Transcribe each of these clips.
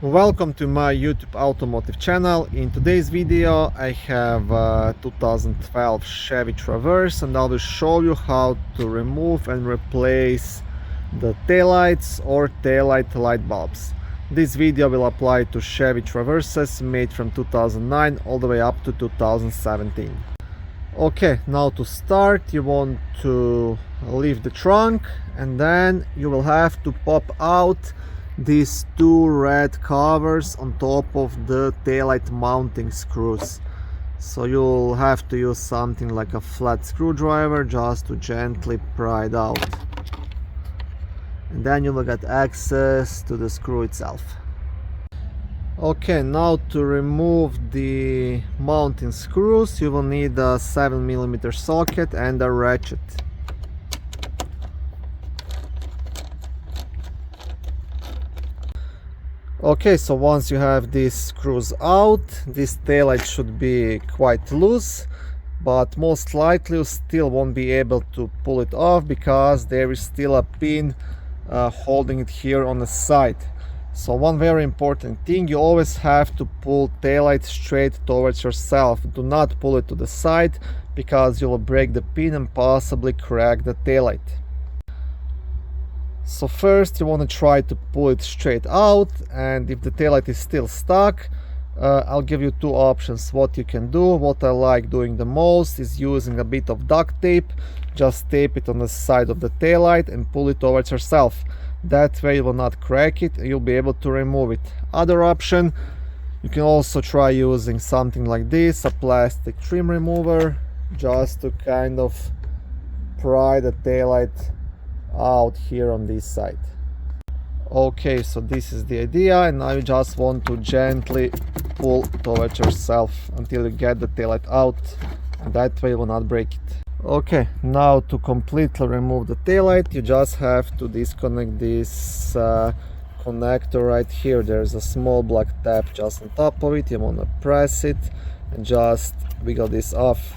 Welcome to my YouTube automotive channel. In today's video I have a 2012 Chevy Traverse and I will show you how to remove and replace the taillights or taillight light bulbs. This video will apply to Chevy Traverses made from 2009 all the way up to 2017. Okay, now to start you want to lift the trunk and then you will have to pop out these two red covers on top of the taillight mounting screws. So you'll have to use something like a flat screwdriver just to gently pry it out. And then you will get access to the screw itself. Okay, now to remove the mounting screws you will need a 7mm socket and a ratchet. Okay, so once you have these screws out, this taillight should be quite loose, but most likely you still won't be able to pull it off because there is still a pin holding it here on the side. So one very important thing, you always have to pull taillight straight towards yourself. Do not pull it to the side because you will break the pin and possibly crack the taillight. So first you want to try to pull it straight out, and if the taillight is still stuck, I'll give you two options what you can do. What I like doing the most is using a bit of duct tape. Just tape it on the side of the taillight and pull it towards yourself. That way you will not crack it and you'll be able to remove it. Other option, you can also try using something like this, a plastic trim remover, just to kind of pry the taillight out here on this side. Okay, so this is the idea, and now you just want to gently pull towards yourself until you get the taillight out, and that way you will not break it. Okay, now to completely remove the taillight you just have to disconnect this connector right here. There's a small black tab just on top of it. You want to press it and just wiggle this off,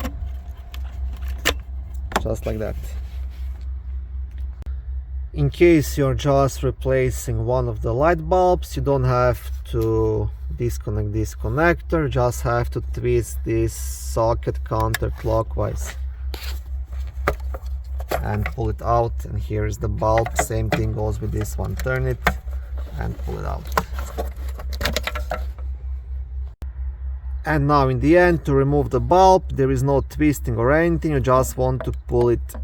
just like that. In case you're just replacing one of the light bulbs, you don't have to disconnect this connector, just have to twist this socket counterclockwise and pull it out, and here is the bulb. Same thing goes with this one. Turn it and pull it out. And now in the end, to remove the bulb, there is no twisting or anything, you just want to pull it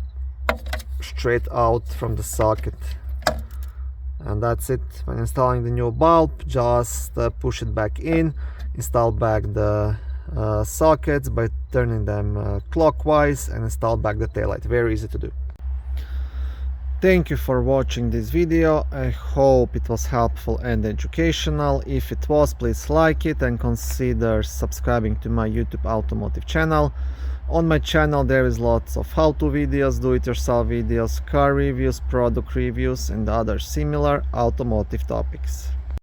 straight out from the socket, and that's it. When installing the new bulb, just push it back in, install back the sockets by turning them clockwise, and install back the taillight. Very easy to do. Thank you for watching this video. I hope it was helpful and educational. If it was, please like it and consider subscribing to my YouTube automotive channel. On my channel there is lots of how-to videos, do-it-yourself videos, car reviews, product reviews and other similar automotive topics.